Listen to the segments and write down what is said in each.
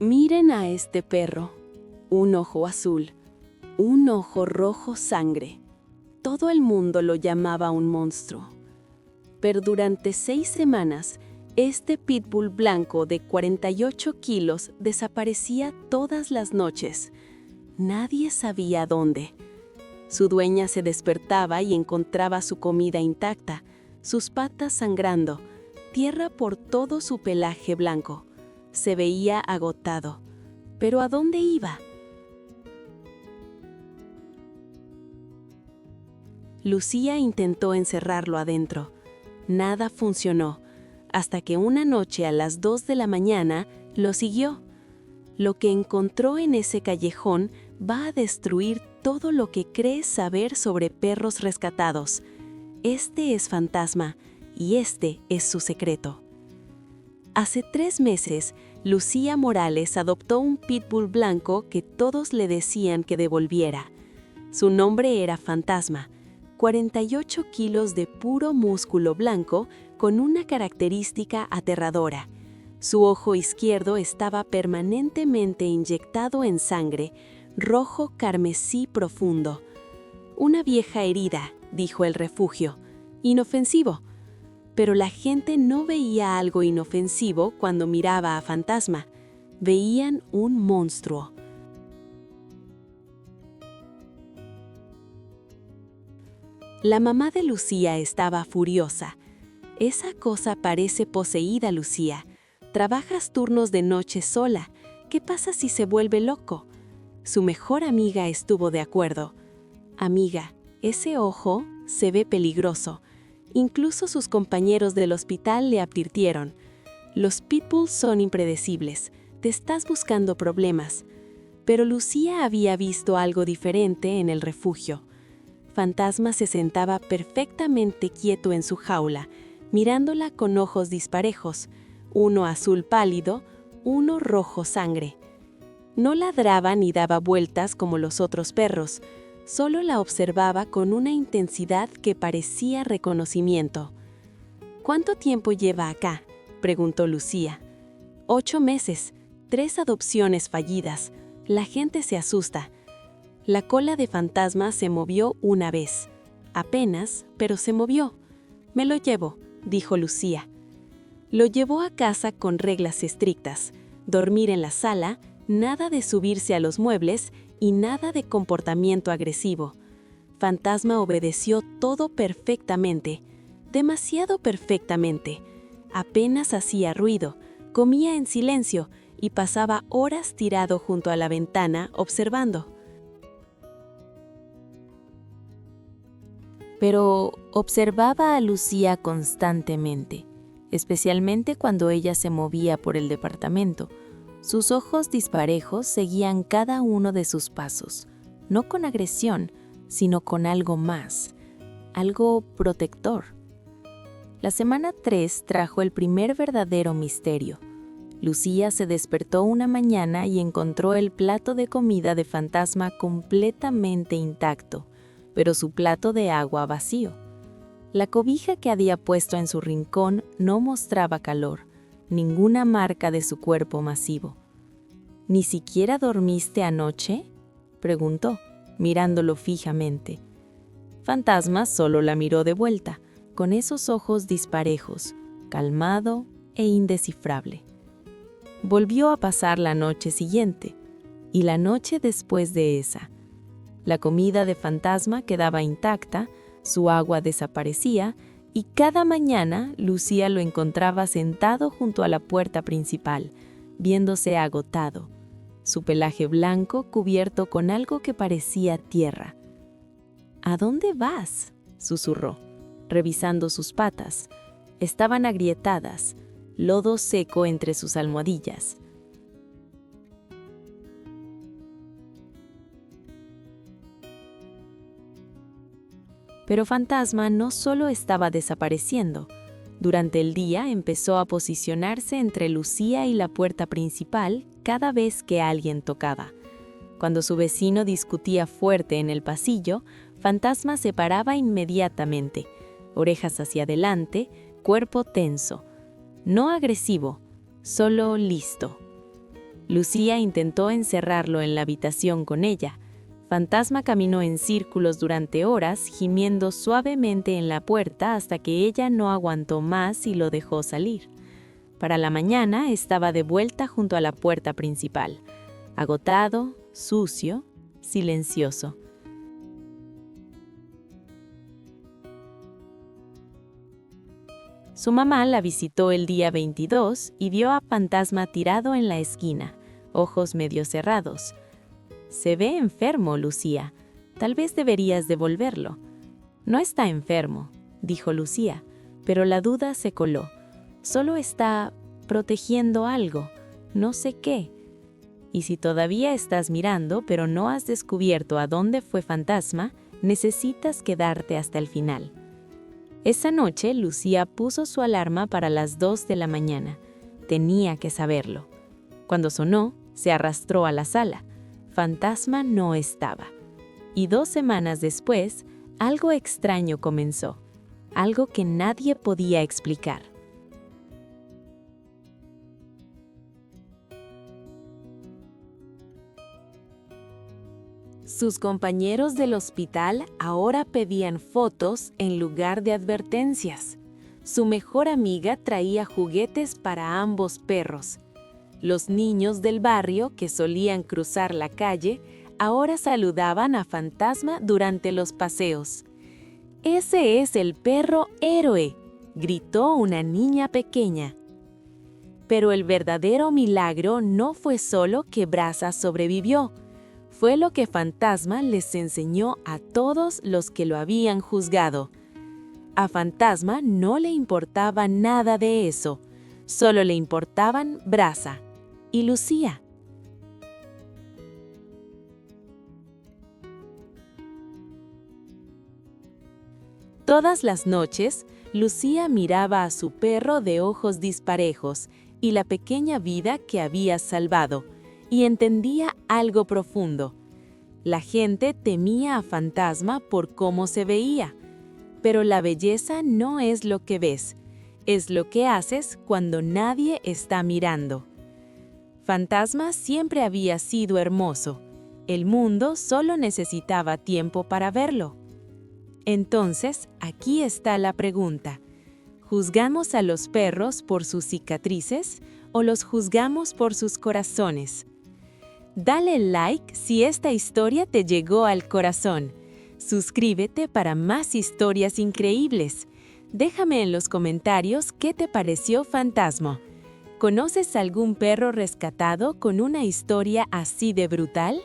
Miren a este perro. Un ojo azul, un ojo rojo sangre. Todo el mundo lo llamaba un monstruo. Pero durante 6 semanas, este pitbull blanco de 48 kilos desaparecía todas las noches. Nadie sabía dónde. Su dueña se despertaba y encontraba su comida intacta, sus patas sangrando, tierra por todo su pelaje blanco. Se veía agotado. ¿Pero a dónde iba? Lucía intentó encerrarlo adentro. Nada funcionó, hasta que una noche a las 2 de la mañana lo siguió. Lo que encontró en ese callejón va a destruir todo lo que crees saber sobre perros rescatados. Este es Fantasma, y este es su secreto. Hace 3 meses, Lucía Morales adoptó un pitbull blanco que todos le decían que devolviera. Su nombre era Fantasma, 48 kilos de puro músculo blanco con una característica aterradora. Su ojo izquierdo estaba permanentemente inyectado en sangre, rojo carmesí profundo. Una vieja herida, dijo el refugio, inofensivo. Pero la gente no veía algo inofensivo cuando miraba a Fantasma. Veían un monstruo. La mamá de Lucía estaba furiosa. Esa cosa parece poseída, Lucía. Trabajas turnos de noche sola. ¿Qué pasa si se vuelve loco? Su mejor amiga estuvo de acuerdo. Amiga, ese ojo se ve peligroso. Incluso sus compañeros del hospital le advirtieron. Los pitbulls son impredecibles. Te estás buscando problemas. Pero Lucía había visto algo diferente en el refugio. Fantasma se sentaba perfectamente quieto en su jaula, mirándola con ojos disparejos, uno azul pálido, uno rojo sangre. No ladraba ni daba vueltas como los otros perros, solo la observaba con una intensidad que parecía reconocimiento. ¿Cuánto tiempo lleva acá?, preguntó Lucía. 8 meses, 3 adopciones fallidas. La gente se asusta. La cola de Fantasma se movió una vez. Apenas, pero se movió. Me lo llevo, dijo Lucía. Lo llevó a casa con reglas estrictas. Dormir en la sala, nada de subirse a los muebles y nada de comportamiento agresivo. Fantasma obedeció todo perfectamente, demasiado perfectamente. Apenas hacía ruido, comía en silencio y pasaba horas tirado junto a la ventana observando. Pero observaba a Lucía constantemente, especialmente cuando ella se movía por el departamento. Sus ojos disparejos seguían cada uno de sus pasos, no con agresión, sino con algo más, algo protector. La semana 3 trajo el primer verdadero misterio. Lucía se despertó una mañana y encontró el plato de comida de Fantasma completamente intacto, pero su plato de agua vacío. La cobija que había puesto en su rincón no mostraba calor, ninguna marca de su cuerpo masivo. ¿Ni siquiera dormiste anoche?, preguntó, mirándolo fijamente. Fantasma solo la miró de vuelta, con esos ojos disparejos, calmado e indescifrable. Volvió a pasar la noche siguiente, y la noche después de esa. La comida de Fantasma quedaba intacta, su agua desaparecía, y cada mañana Lucía lo encontraba sentado junto a la puerta principal, viéndose agotado, su pelaje blanco cubierto con algo que parecía tierra. ¿A dónde vas?, susurró, revisando sus patas. Estaban agrietadas, lodo seco entre sus almohadillas. Pero Fantasma no solo estaba desapareciendo. Durante el día empezó a posicionarse entre Lucía y la puerta principal cada vez que alguien tocaba. Cuando su vecino discutía fuerte en el pasillo, Fantasma se paraba inmediatamente, orejas hacia adelante, cuerpo tenso. No agresivo, solo listo. Lucía intentó encerrarlo en la habitación con ella. Fantasma caminó en círculos durante horas, gimiendo suavemente en la puerta hasta que ella no aguantó más y lo dejó salir. Para la mañana estaba de vuelta junto a la puerta principal, agotado, sucio, silencioso. Su mamá la visitó el día 22 y vio a Fantasma tirado en la esquina, ojos medio cerrados. «Se ve enfermo, Lucía. Tal vez deberías devolverlo». «No está enfermo», dijo Lucía, pero la duda se coló. «Solo está protegiendo algo, no sé qué. Y si todavía estás mirando, pero no has descubierto a dónde fue Fantasma, necesitas quedarte hasta el final». Esa noche, Lucía puso su alarma para las 2 de la mañana. Tenía que saberlo. Cuando sonó, se arrastró a la sala. Fantasma no estaba. Y 2 semanas después, algo extraño comenzó. Algo que nadie podía explicar. Sus compañeros del hospital ahora pedían fotos en lugar de advertencias. Su mejor amiga traía juguetes para ambos perros. Los niños del barrio que solían cruzar la calle ahora saludaban a Fantasma durante los paseos. «Ese es el perro héroe», gritó una niña pequeña. Pero el verdadero milagro no fue solo que Brasa sobrevivió. Fue lo que Fantasma les enseñó a todos los que lo habían juzgado. A Fantasma no le importaba nada de eso, solo le importaban Brasa y Lucía. Todas las noches, Lucía miraba a su perro de ojos disparejos y la pequeña vida que había salvado, y entendía algo profundo. La gente temía a Fantasma por cómo se veía, pero la belleza no es lo que ves, es lo que haces cuando nadie está mirando. Fantasma siempre había sido hermoso, el mundo solo necesitaba tiempo para verlo. Entonces, aquí está la pregunta: ¿juzgamos a los perros por sus cicatrices o los juzgamos por sus corazones? Dale like si esta historia te llegó al corazón. Suscríbete para más historias increíbles. Déjame en los comentarios qué te pareció Fantasma. ¿Conoces algún perro rescatado con una historia así de brutal?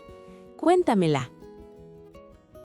Cuéntamela.